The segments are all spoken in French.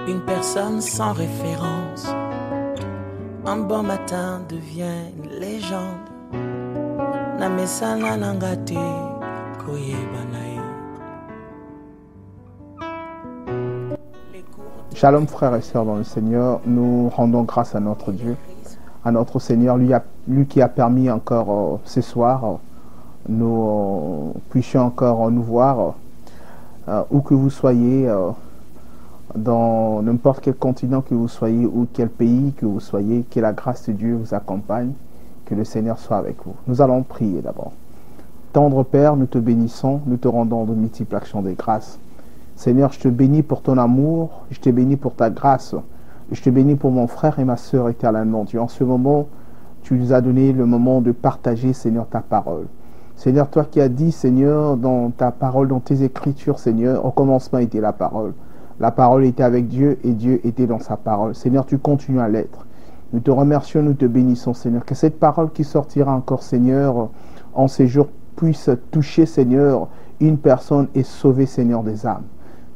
Une personne sans référence, un bon matin devient une légende. Namesana nangate koyebanae. Shalom frères et sœurs dans le Seigneur, nous rendons grâce à notre Dieu, à notre Seigneur, lui qui a permis encore ce soir, nous puissions encore nous voir, où que vous soyez, dans n'importe quel continent que vous soyez, ou quel pays que vous soyez, que la grâce de Dieu vous accompagne, que le Seigneur soit avec vous. Nous allons prier d'abord. Tendre Père, nous te bénissons, nous te rendons de multiples actions de grâce. Seigneur, je te bénis pour ton amour, je te bénis pour ta grâce, je te bénis pour mon frère et ma sœur éternellement. Dieu, en ce moment, tu nous as donné le moment de partager, Seigneur, ta parole. Seigneur, toi qui as dit, Seigneur, dans ta parole, dans tes écritures, Seigneur, au commencement était la parole. La parole était avec Dieu et Dieu était dans sa parole. Seigneur, tu continues à l'être. Nous te remercions, nous te bénissons, Seigneur. Que cette parole qui sortira encore, Seigneur, en ces jours, puisse toucher, Seigneur, une personne et sauver, Seigneur, des âmes.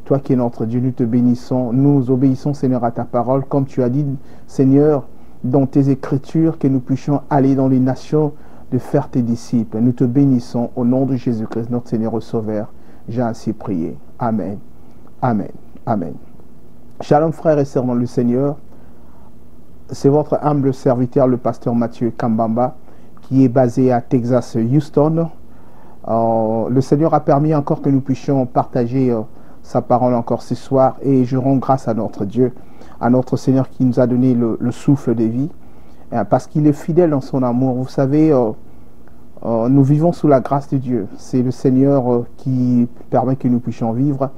Toi qui es notre Dieu, nous te bénissons, nous obéissons, Seigneur, à ta parole, comme tu as dit, Seigneur, dans tes écritures, que nous puissions aller dans les nations de faire tes disciples. Nous te bénissons au nom de Jésus-Christ, notre Seigneur et Sauveur. J'ai ainsi prié. Amen. Amen. Amen. Shalom frères et sœurs dans le Seigneur. C'est votre humble serviteur, le pasteur Mathieu Kambamba, qui est basé à Texas, Houston. Le Seigneur a permis encore que nous puissions partager sa parole encore ce soir, et je rends grâce à notre Dieu, à notre Seigneur qui nous a donné le souffle de vie, parce qu'il est fidèle dans son amour. Vous savez, nous vivons sous la grâce de Dieu. C'est le Seigneur qui permet que nous puissions vivre,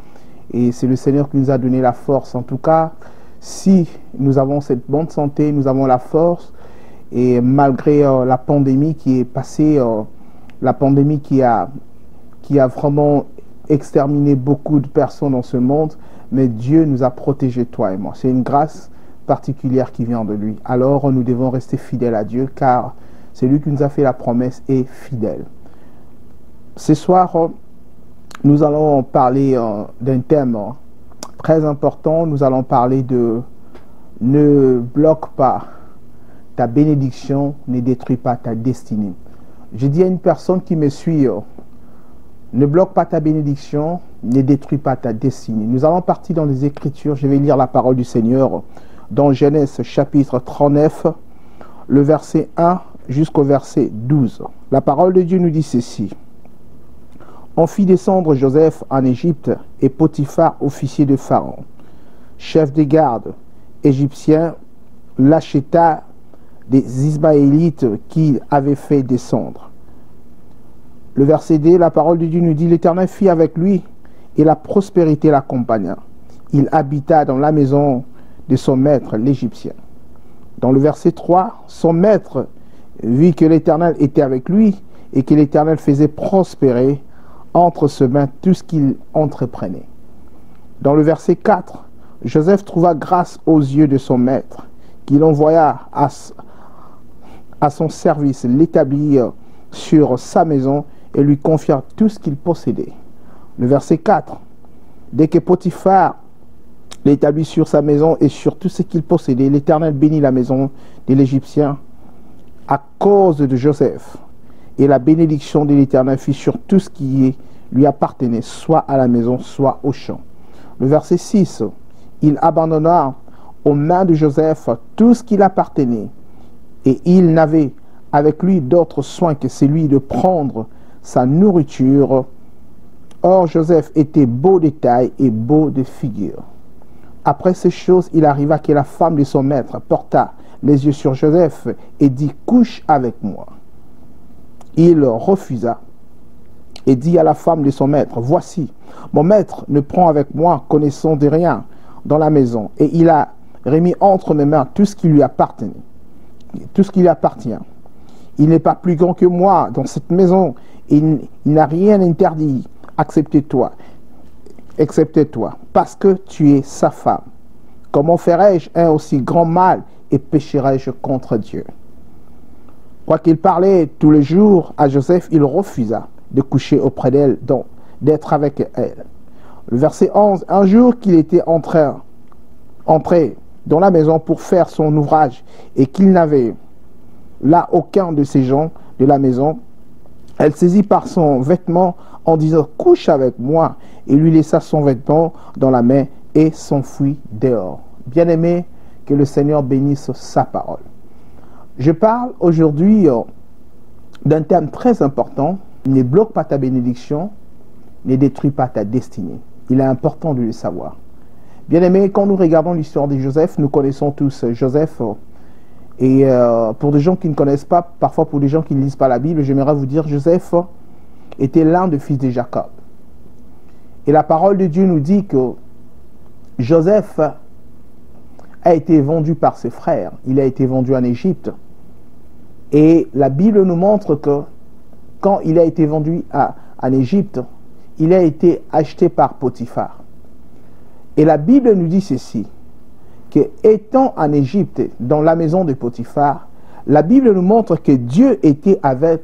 et c'est le Seigneur qui nous a donné la force. En tout cas, si nous avons cette bonne santé, nous avons la force, et malgré la pandémie qui est passée, la pandémie qui a vraiment exterminé beaucoup de personnes dans ce monde, mais Dieu nous a protégés, toi et moi. C'est une grâce particulière qui vient de lui. Alors nous devons rester fidèles à Dieu, car c'est lui qui nous a fait la promesse et fidèle. Ce soir, nous allons parler d'un thème très important. Nous allons parler de « Ne bloque pas ta bénédiction, ne détruis pas ta destinée ». Je dis à une personne qui me suit, ne bloque pas ta bénédiction, ne détruis pas ta destinée. Nous allons partir dans les Écritures. Je vais lire la parole du Seigneur dans Genèse chapitre 39, le verset 1 jusqu'au verset 12. La parole de Dieu nous dit ceci. On fit descendre Joseph en Égypte, et Potiphar, officier de Pharaon, chef des gardes égyptiens, l'acheta des Ismaélites qu'il avait fait descendre. Le verset 2, la parole de Dieu nous dit, l'Éternel fit avec lui, et la prospérité l'accompagna. Il habita dans la maison de son maître, l'Égyptien. Dans le verset 3, son maître vit que l'Éternel était avec lui, et que l'Éternel faisait prospérer entre ses mains tout ce qu'il entreprenait. Dans le verset 4, Joseph trouva grâce aux yeux de son maître, qu'il envoya à son service, l'établit sur sa maison, et lui confia tout ce qu'il possédait. Le verset 4. Dès que Potiphar l'établit sur sa maison et sur tout ce qu'il possédait, l'Éternel bénit la maison de l'Égyptien à cause de Joseph. Et la bénédiction de l'Éternel fut sur tout ce qui lui appartenait, soit à la maison, soit au champ. Le verset 6. Il abandonna aux mains de Joseph tout ce qui appartenait, et il n'avait avec lui d'autre soin que celui de prendre sa nourriture. Or Joseph était beau de taille et beau de figure. Après ces choses, il arriva que la femme de son maître porta les yeux sur Joseph et dit, couche avec moi. Il refusa et dit à la femme de son maître, voici, mon maître ne prend avec moi connaissance de rien dans la maison, et il a remis entre mes mains tout ce qui lui appartenait, tout ce qui lui appartient. Il n'est pas plus grand que moi dans cette maison, et il n'a rien interdit, excepté toi, parce que tu es sa femme. Comment ferais-je un aussi grand mal et pécherais-je contre Dieu? Quoiqu'il parlait tous les jours à Joseph, il refusa de coucher auprès d'elle, donc d'être avec elle. Le verset 11, un jour qu'il était en train entrait dans la maison pour faire son ouvrage et qu'il n'avait là aucun de ces gens de la maison, elle saisit par son vêtement en disant « Couche avec moi » et lui laissa son vêtement dans la main et s'enfuit dehors. Bien-aimé, que le Seigneur bénisse sa parole. Je parle aujourd'hui d'un thème très important. Ne bloque pas ta bénédiction, ne détruis pas ta destinée. Il est important de le savoir. Bien-aimé, quand nous regardons l'histoire de Joseph, nous connaissons tous Joseph. Et pour des gens qui ne connaissent pas, parfois pour des gens qui ne lisent pas la Bible, j'aimerais vous dire, Joseph était l'un des fils de Jacob. Et la parole de Dieu nous dit que Joseph a été vendu par ses frères. Il a été vendu en Égypte. Et la Bible nous montre que quand il a été vendu en Égypte, il a été acheté par Potiphar. Et la Bible nous dit ceci, que étant en Égypte, dans la maison de Potiphar, la Bible nous montre que Dieu était avec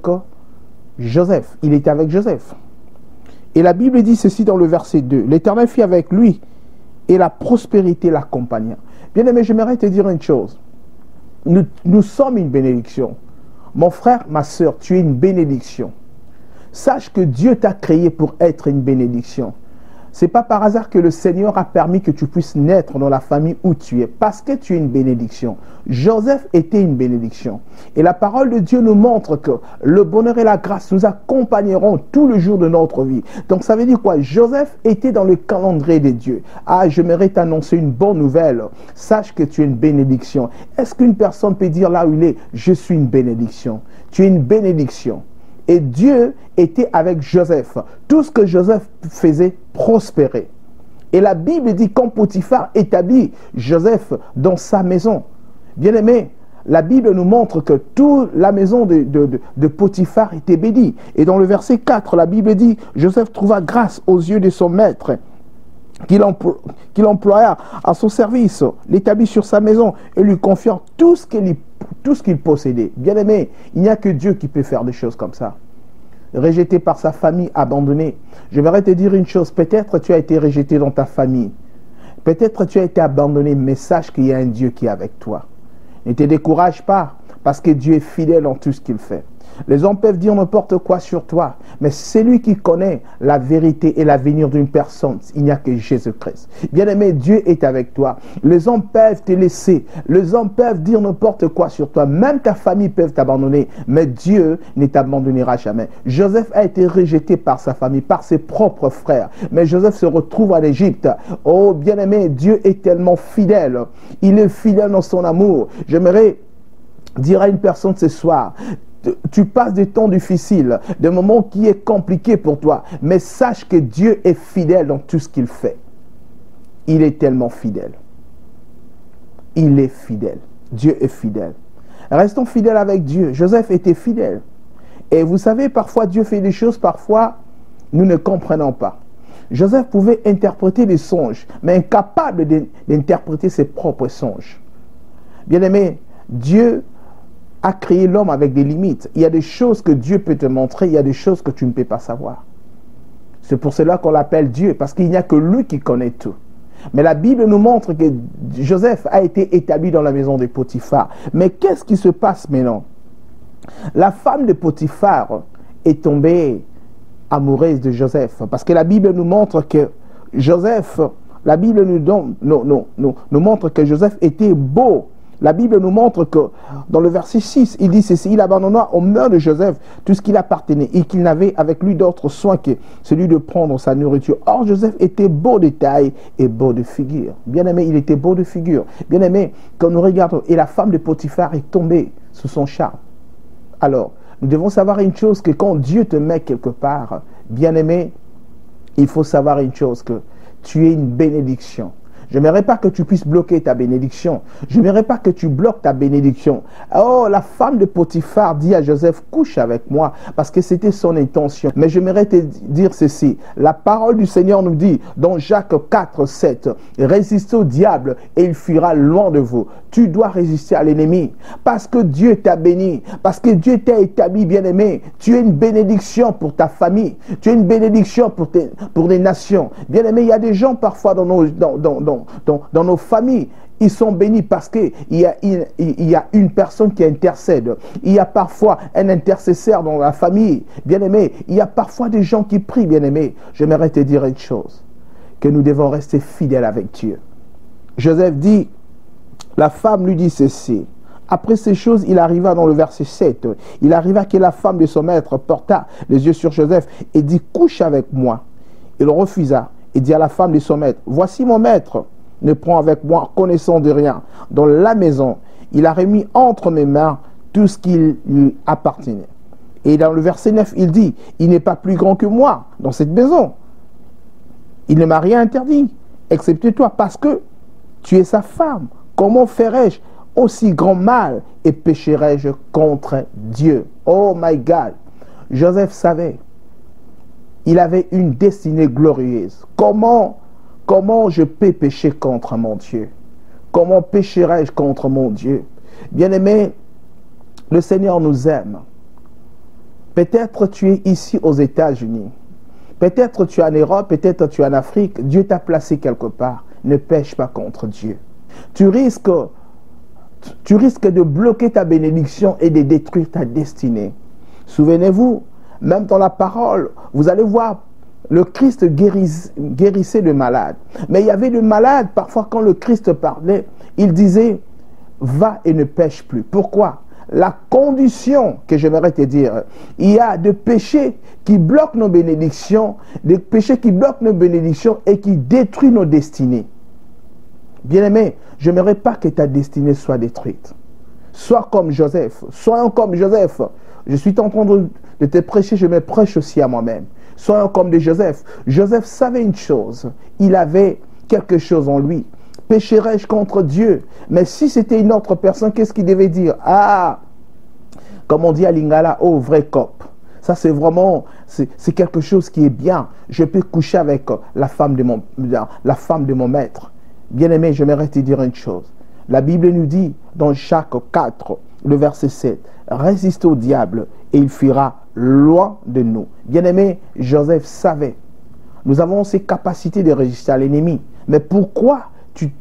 Joseph. Il était avec Joseph. Et la Bible dit ceci dans le verset 2. L'Éternel fit avec lui et la prospérité l'accompagna. Bien-aimé, j'aimerais te dire une chose. Nous sommes une bénédiction. Mon frère, ma soeur, tu es une bénédiction. Sache que Dieu t'a créé pour être une bénédiction. Ce n'est pas par hasard que le Seigneur a permis que tu puisses naître dans la famille où tu es, parce que tu es une bénédiction. Joseph était une bénédiction. Et la parole de Dieu nous montre que le bonheur et la grâce nous accompagneront tout le jour de notre vie. Donc ça veut dire quoi? Joseph était dans le calendrier de Dieu. Ah, j'aimerais t'annoncer une bonne nouvelle. Sache que tu es une bénédiction. Est-ce qu'une personne peut dire là où il est, je suis une bénédiction? Tu es une bénédiction. Et Dieu était avec Joseph. Tout ce que Joseph faisait prospérait. Et la Bible dit quand Potiphar établit Joseph dans sa maison. Bien aimé, la Bible nous montre que toute la maison de Potiphar était bénie. Et dans le verset 4, la Bible dit Joseph trouva grâce aux yeux de son maître qu'il employa à son service, l'établit sur sa maison et lui confia tout ce qu'il possédait. Bien aimé, il n'y a que Dieu qui peut faire des choses comme ça. Rejeté par sa famille, abandonné. Je voudrais te dire une chose, peut-être tu as été rejeté dans ta famille. Peut-être tu as été abandonné, mais sache qu'il y a un Dieu qui est avec toi. Ne te décourage pas, parce que Dieu est fidèle en tout ce qu'il fait. Les hommes peuvent dire n'importe quoi sur toi, mais c'est lui qui connaît la vérité et l'avenir d'une personne. Il n'y a que Jésus-Christ. Bien-aimé, Dieu est avec toi. Les hommes peuvent te laisser. Les hommes peuvent dire n'importe quoi sur toi. Même ta famille peut t'abandonner, mais Dieu ne t'abandonnera jamais. Joseph a été rejeté par sa famille, par ses propres frères. Mais Joseph se retrouve en Égypte. Oh, bien-aimé, Dieu est tellement fidèle. Il est fidèle dans son amour. J'aimerais dire à une personne ce soir, tu passes des temps difficiles, des moments qui est compliqué pour toi, mais sache que Dieu est fidèle dans tout ce qu'il fait. Il est tellement fidèle. Il est fidèle. Dieu est fidèle. Restons fidèles avec Dieu. Joseph était fidèle. Et vous savez, parfois Dieu fait des choses, parfois nous ne comprenons pas. Joseph pouvait interpréter des songes, mais incapable d'interpréter ses propres songes. Bien-aimé, Dieu a créé l'homme avec des limites. Il y a des choses que Dieu peut te montrer, il y a des choses que tu ne peux pas savoir. C'est pour cela qu'on l'appelle Dieu, parce qu'il n'y a que lui qui connaît tout. Mais la Bible nous montre que Joseph a été établi dans la maison de Potiphar. Mais qu'est-ce qui se passe maintenant? La femme de Potiphar est tombée amoureuse de Joseph, parce que la Bible nous montre que Joseph, la Bible nous montre que Joseph était beau. La Bible nous montre que dans le verset 6, il dit ceci, il abandonna aux mains de Joseph tout ce qu'il appartenait et qu'il n'avait avec lui d'autre soin que celui de prendre sa nourriture. Or, Joseph était beau de taille et beau de figure. Bien-aimé, il était beau de figure. Bien-aimé, quand nous regardons, et la femme de Potiphar est tombée sous son charme. Alors, nous devons savoir une chose, que quand Dieu te met quelque part, bien-aimé, il faut savoir une chose, que tu es une bénédiction. Je n'aimerais pas que tu puisses bloquer ta bénédiction. Je n'aimerais pas que tu bloques ta bénédiction. Oh, la femme de Potiphar dit à Joseph, couche avec moi, parce que c'était son intention. Mais j'aimerais te dire ceci. La parole du Seigneur nous dit, dans Jacques 4, 7, résistez au diable et il fuira loin de vous. Tu dois résister à l'ennemi, parce que Dieu t'a béni, parce que Dieu t'a établi bien-aimé. Tu es une bénédiction pour ta famille. Tu es une bénédiction pour les nations. Bien-aimé, il y a des gens parfois dans dans nos familles. Ils sont bénis parce qu'il y a une personne qui intercède. Il y a parfois un intercesseur dans la famille. Bien-aimé, il y a parfois des gens qui prient, bien-aimé. J'aimerais te dire une chose, que nous devons rester fidèles avec Dieu. Joseph dit, la femme lui dit ceci. Après ces choses, il arriva dans le verset 7. Il arriva que la femme de son maître porta les yeux sur Joseph et dit, couche avec moi. Il refusa et dit à la femme de son maître, voici mon maître. Ne prends avec moi connaissance de rien. Dans la maison, il a remis entre mes mains tout ce qui lui appartenait. Et dans le verset 9, il dit, il n'est pas plus grand que moi dans cette maison. Il ne m'a rien interdit, excepté toi, parce que tu es sa femme. Comment ferais-je aussi grand mal et pécherais-je contre Dieu? Oh my God! Joseph savait, il avait une destinée glorieuse. Comment je peux pécher contre mon Dieu? Comment pécherais-je contre mon Dieu? Bien-aimé, le Seigneur nous aime. Peut-être tu es ici aux États-Unis. Peut-être tu es en Europe, peut-être tu es en Afrique. Dieu t'a placé quelque part. Ne pêche pas contre Dieu. Tu risques de bloquer ta bénédiction et de détruire ta destinée. Souvenez-vous, même dans la parole, vous allez voir, le Christ guérissait le malade. Mais il y avait le malade, parfois quand le Christ parlait, il disait, va et ne pêche plus. Pourquoi? La condition que j'aimerais te dire, il y a des péchés qui bloquent nos bénédictions, des péchés qui bloquent nos bénédictions et qui détruisent nos destinées. Bien-aimé, je n'aimerais pas que ta destinée soit détruite. Sois comme Joseph. Soyons comme Joseph. Je suis en train de te prêcher, je me prêche aussi à moi-même. Soyons comme de Joseph. Joseph savait une chose. Il avait quelque chose en lui. Pécherais-je contre Dieu? Mais si c'était une autre personne, qu'est-ce qu'il devait dire? Ah, comme on dit à Lingala, oh, vrai cop. Ça, c'est vraiment, c'est quelque chose qui est bien. Je peux coucher avec la femme de mon maître. Bien-aimé, j'aimerais te dire une chose. La Bible nous dit, dans Jacques 4, le verset 7, résiste au diable et il fuira loin de nous. Bien-aimé, Joseph savait. Nous avons ces capacités de résister à l'ennemi. Mais pourquoi tu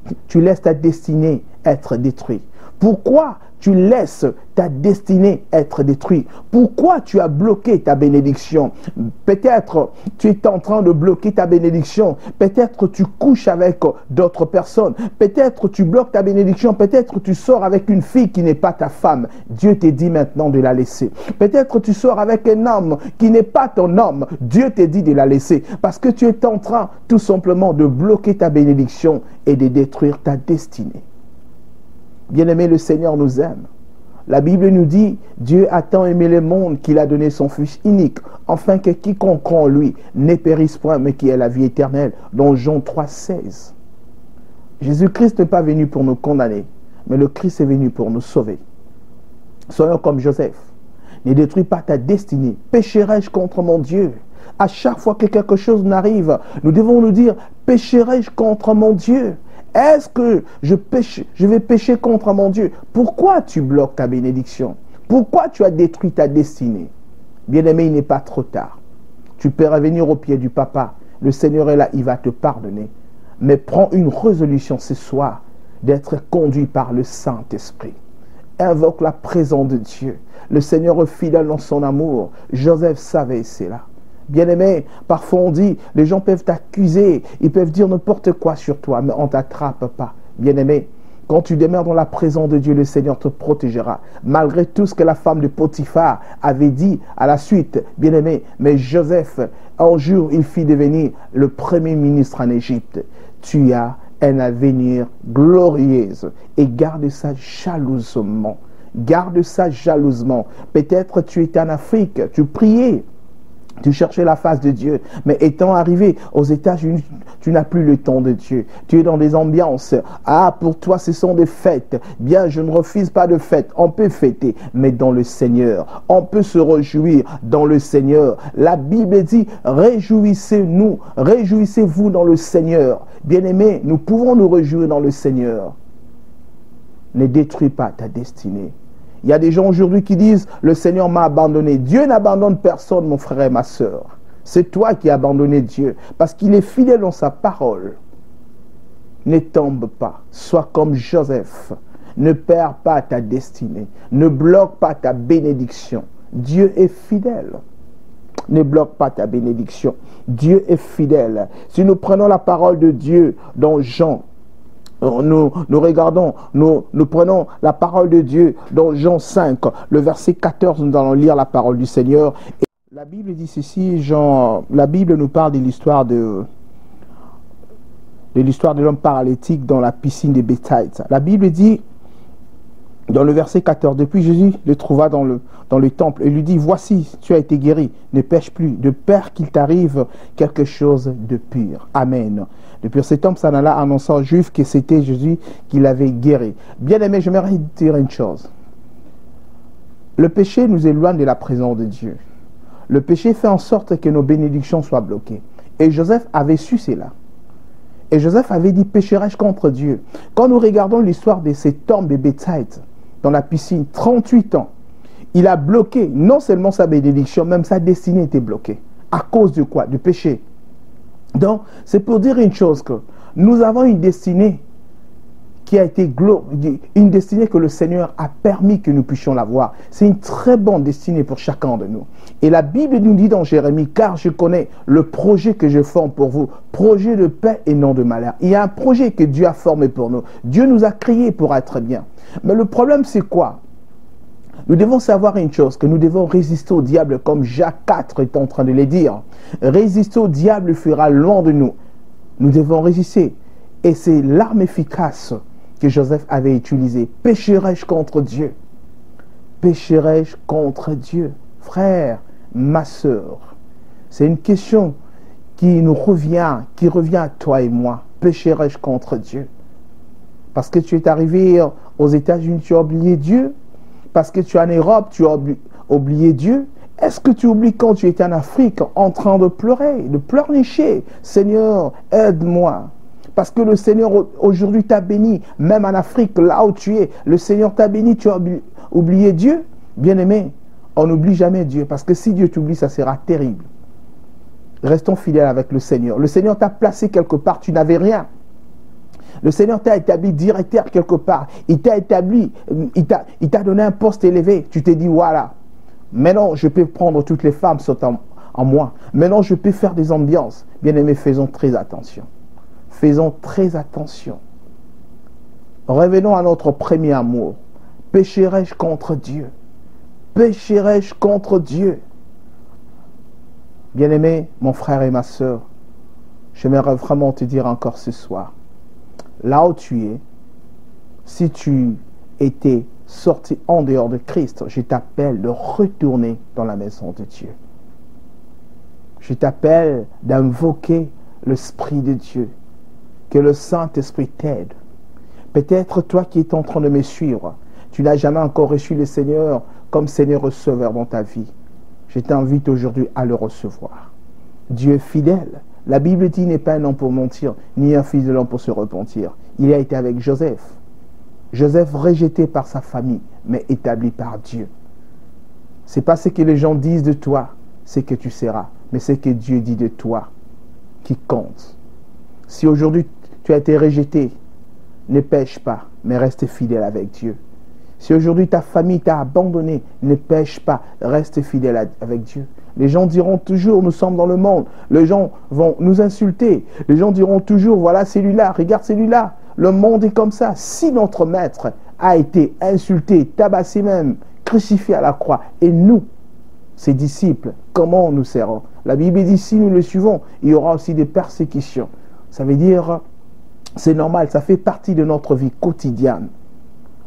laisses ta destinée être détruite? Pourquoi tu laisses ta destinée être détruite? Pourquoi tu as bloqué ta bénédiction? Peut-être tu es en train de bloquer ta bénédiction. Peut-être tu couches avec d'autres personnes. Peut-être tu bloques ta bénédiction. Peut-être tu sors avec une fille qui n'est pas ta femme. Dieu te dit maintenant de la laisser. Peut-être tu sors avec un homme qui n'est pas ton homme. Dieu te dit de la laisser. Parce que tu es en train tout simplement de bloquer ta bénédiction et de détruire ta destinée. Bien-aimé, le Seigneur nous aime. La Bible nous dit, Dieu a tant aimé le monde qu'il a donné son Fils unique, afin que quiconque croit en lui ne périsse point, mais qui ait la vie éternelle. Dans Jean 3,16. Jésus-Christ n'est pas venu pour nous condamner, mais le Christ est venu pour nous sauver. Soyons comme Joseph. Ne détruis pas ta destinée. Pécherai-je contre mon Dieu? À chaque fois que quelque chose n'arrive, nous devons nous dire, pécherai-je contre mon Dieu? Est-ce que je vais pécher contre mon Dieu? Pourquoi tu bloques ta bénédiction? Pourquoi tu as détruit ta destinée? Bien-aimé, il n'est pas trop tard. Tu peux revenir au pied du papa. Le Seigneur est là, il va te pardonner. Mais prends une résolution ce soir d'être conduit par le Saint-Esprit. Invoque la présence de Dieu. Le Seigneur est fidèle dans son amour. Joseph savait cela. Bien-aimé, parfois on dit, les gens peuvent t'accuser, ils peuvent dire n'importe quoi sur toi, mais on ne t'attrape pas. Bien-aimé, quand tu demeures dans la présence de Dieu, le Seigneur te protégera. Malgré tout ce que la femme de Potiphar avait dit à la suite, bien-aimé, mais Joseph, un jour, il fit devenir le premier ministre en Égypte. Tu as un avenir glorieux et garde ça jalousement. Garde ça jalousement. Peut-être tu étais en Afrique, tu priais. Tu cherchais la face de Dieu, mais étant arrivé aux États-Unis, tu n'as plus le temps de Dieu. Tu es dans des ambiances. Ah, pour toi, ce sont des fêtes. Bien, je ne refuse pas de fêtes. On peut fêter, mais dans le Seigneur. On peut se réjouir dans le Seigneur. La Bible dit, réjouissez-nous, réjouissez-vous dans le Seigneur. Bien-aimés, nous pouvons nous réjouir dans le Seigneur. Ne détruis pas ta destinée. Il y a des gens aujourd'hui qui disent, le Seigneur m'a abandonné. Dieu n'abandonne personne, mon frère et ma soeur. C'est toi qui as abandonné Dieu, parce qu'il est fidèle dans sa parole. Ne tombe pas. Sois comme Joseph. Ne perds pas ta destinée. Ne bloque pas ta bénédiction. Dieu est fidèle. Ne bloque pas ta bénédiction. Dieu est fidèle. Si nous prenons la parole de Dieu dans Jean, nous prenons la parole de Dieu dans Jean 5, le verset 14, nous allons lire la parole du Seigneur. Et la Bible dit ceci, la Bible nous parle de l'histoire de l'homme paralytique dans la piscine de Bethsaïda. La Bible dit, dans le verset 14, depuis Jésus le trouva dans le temple et lui dit, voici, tu as été guéri, ne pêche plus, de peur qu'il t'arrive quelque chose de pur. Amen. Depuis cet homme s'en alla annonçant aux Juifs que c'était Jésus qui l'avait guéri. Bien aimé, j'aimerais dire une chose. Le péché nous éloigne de la présence de Dieu. Le péché fait en sorte que nos bénédictions soient bloquées. Et Joseph avait su cela. Et Joseph avait dit, pécherai-je contre Dieu? Quand nous regardons l'histoire de cet homme de Bethsaïda, dans la piscine, 38 ans, il a bloqué non seulement sa bénédiction, même sa destinée était bloquée. À cause de quoi? Du péché. Donc, c'est pour dire une chose, que nous avons une destinée qui a été une destinée que le Seigneur a permis que nous puissions l'avoir. C'est une très bonne destinée pour chacun de nous. Et la Bible nous dit dans Jérémie, car je connais le projet que je forme pour vous, projet de paix et non de malheur. Il y a un projet que Dieu a formé pour nous. Dieu nous a créés pour être bien. Mais le problème, c'est quoi? Nous devons savoir une chose, que nous devons résister au diable comme Jacques 4 est en train de le dire. Résister au diable le fera loin de nous. Nous devons résister. Et c'est l'arme efficace que Joseph avait utilisée. Pécherai-je contre Dieu? Pécherai-je contre Dieu? Frère, ma sœur, c'est une question qui revient à toi et moi. Pécherai-je contre Dieu? Parce que tu es arrivé aux États-Unis, tu as oublié Dieu? Parce que tu es en Europe, tu as oublié Dieu? Est-ce que tu oublies quand tu étais en Afrique en train de pleurer, de pleurnicher? Seigneur, aide-moi. Parce que le Seigneur aujourd'hui t'a béni, même en Afrique, là où tu es. Le Seigneur t'a béni, tu as oublié Dieu? Bien-aimé, on n'oublie jamais Dieu. Parce que si Dieu t'oublie, ça sera terrible. Restons fidèles avec le Seigneur. Le Seigneur t'a placé quelque part, tu n'avais rien. Le Seigneur t'a établi directeur quelque part. Il t'a établi, il t'a donné un poste élevé. Tu t'es dit, voilà, maintenant je peux prendre toutes les femmes sont en moi. Maintenant je peux faire des ambiances. Bien-aimés, faisons très attention. Faisons très attention. Revenons à notre premier amour. Pécherai-je contre Dieu? Pécherai-je contre Dieu? Bien-aimé, mon frère et ma soeur, j'aimerais vraiment te dire encore ce soir, là où tu es, si tu étais sorti en dehors de Christ, je t'appelle de retourner dans la maison de Dieu. Je t'appelle d'invoquer l'Esprit de Dieu. Que le Saint-Esprit t'aide. Peut-être toi qui es en train de me suivre, tu n'as jamais encore reçu le Seigneur comme Seigneur receveur dans ta vie. Je t'invite aujourd'hui à le recevoir. Dieu est fidèle. La Bible dit, il n'est pas un homme pour mentir, ni un fils de l'homme pour se repentir. Il a été avec Joseph. Joseph rejeté par sa famille, mais établi par Dieu. Ce n'est pas ce que les gens disent de toi, c'est que tu seras, mais c'est que Dieu dit de toi qui compte. Si aujourd'hui tu as été rejeté, ne pêche pas, mais reste fidèle avec Dieu. Si aujourd'hui ta famille t'a abandonné, ne pêche pas, reste fidèle avec Dieu. Les gens diront toujours, nous sommes dans le monde. Les gens vont nous insulter. Les gens diront toujours, voilà celui-là, regarde celui-là. Le monde est comme ça. Si notre maître a été insulté, tabassé même, crucifié à la croix, et nous, ses disciples, comment nous serons? La Bible dit, si nous le suivons, il y aura aussi des persécutions. Ça veut dire, c'est normal, ça fait partie de notre vie quotidienne.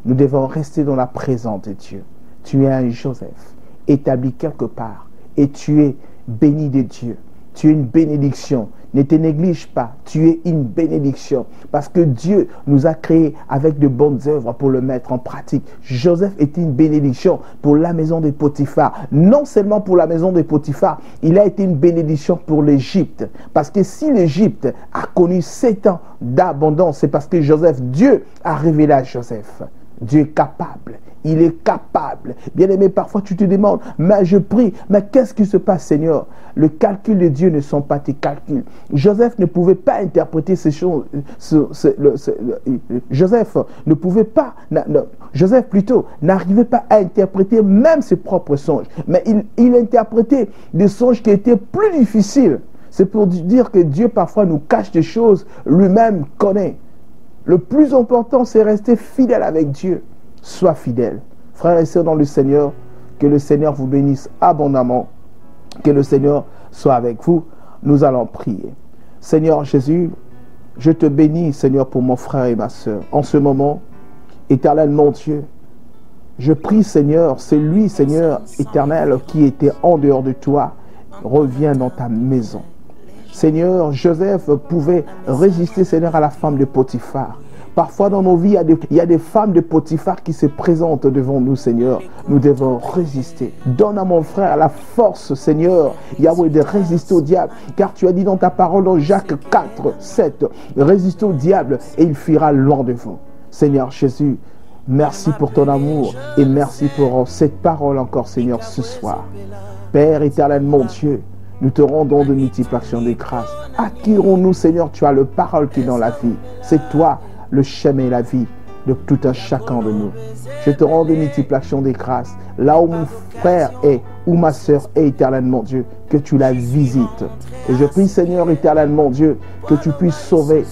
Nous devons rester dans la présence de Dieu. Tu es un Joseph, établi quelque part, et tu es béni de Dieu. Tu es une bénédiction. Ne te néglige pas. Tu es une bénédiction. Parce que Dieu nous a créés avec de bonnes œuvres pour le mettre en pratique. Joseph était une bénédiction pour la maison de Potiphar. Non seulement pour la maison de Potiphar, il a été une bénédiction pour l'Égypte. Parce que si l'Égypte a connu 7 ans d'abondance, c'est parce que Dieu a révélé à Joseph. Dieu est capable. Il est capable. Bien-aimé, parfois tu te demandes, mais je prie, mais qu'est-ce qui se passe, Seigneur? Le calcul de Dieu ne sont pas tes calculs. Joseph ne pouvait pas interpréter ces choses. Joseph ne pouvait pas, Joseph plutôt, n'arrivait pas à interpréter même ses propres songes. Mais il interprétait des songes qui étaient plus difficiles. C'est pour dire que Dieu parfois nous cache des choses, lui-même connaît. Le plus important, c'est rester fidèle avec Dieu. Sois fidèle. Frères et sœurs dans le Seigneur, que le Seigneur vous bénisse abondamment. Que le Seigneur soit avec vous. Nous allons prier. Seigneur Jésus, je te bénis, Seigneur, pour mon frère et ma sœur. En ce moment, éternel mon Dieu, je prie, Seigneur, c'est lui, Seigneur, éternel, qui était en dehors de toi. Reviens dans ta maison. Seigneur, Joseph pouvait résister, Seigneur, à la femme de Potiphar. Parfois dans nos vies, il y a des femmes de Potiphar qui se présentent devant nous, Seigneur. Nous devons résister. Donne à mon frère la force, Seigneur, Yahweh, de résister au diable. Car tu as dit dans ta parole, dans Jacques 4, 7, résistez au diable et il fuira loin de vous. Seigneur Jésus, merci pour ton amour et merci pour cette parole encore, Seigneur, ce soir. Père éternel, mon Dieu, nous te rendons de multiples actions de grâce. Acquérons-nous, Seigneur, tu as le parole qui est dans la vie. C'est toi le chemin et la vie de tout un chacun de nous. Je te rends de multiples actions de grâce. Là où mon frère est, où ma soeur est, éternellement Dieu, que tu la visites. Et je prie, Seigneur, éternellement Dieu, que tu puisses sauver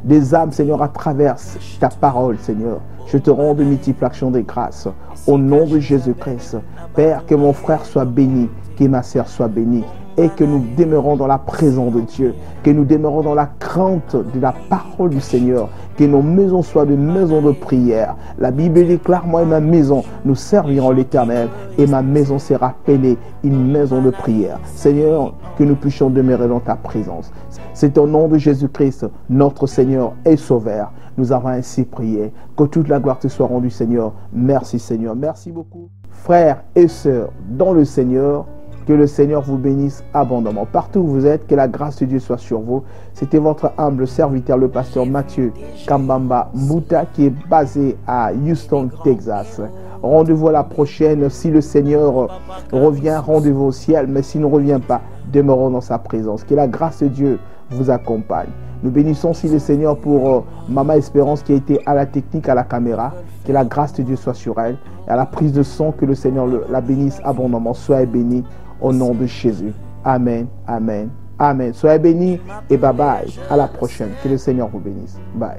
des âmes, Seigneur, à travers ta parole, Seigneur. Je te rends de multiples actions de grâce. Au nom de Jésus-Christ, Père, que mon frère soit béni, que ma sœur soit bénie. Et que nous demeurons dans la présence de Dieu, que nous demeurons dans la crainte de la parole du Seigneur, que nos maisons soient des maisons de prière. La Bible déclare, moi et ma maison, nous servirons l'Éternel, et ma maison sera appelée une maison de prière. Seigneur, que nous puissions demeurer dans ta présence. C'est au nom de Jésus-Christ, notre Seigneur et Sauveur. Nous avons ainsi prié. Que toute la gloire te soit rendue, Seigneur. Merci, Seigneur. Merci beaucoup. Frères et sœurs, dans le Seigneur, que le Seigneur vous bénisse abondamment. Partout où vous êtes, que la grâce de Dieu soit sur vous. C'était votre humble serviteur, le pasteur Mathieu Kambamba Mbuta, qui est basé à Houston, Texas. Rendez-vous à la prochaine. Si le Seigneur revient, rendez-vous au ciel. Mais s'il ne revient pas, demeurons dans sa présence. Que la grâce de Dieu vous accompagne. Nous bénissons aussi le Seigneur pour Maman Espérance qui a été à la technique, à la caméra. Que la grâce de Dieu soit sur elle. Et à la prise de son, que le Seigneur la bénisse abondamment. Soyez bénis. Au nom de Jésus. Amen, amen, amen. Soyez bénis et bye bye. À la prochaine. Que le Seigneur vous bénisse. Bye.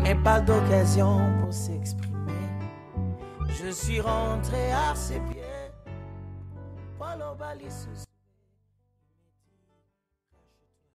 Mais pas d'occasion pour s'exprimer. Je suis rentré à ses pieds. Paul Obali sous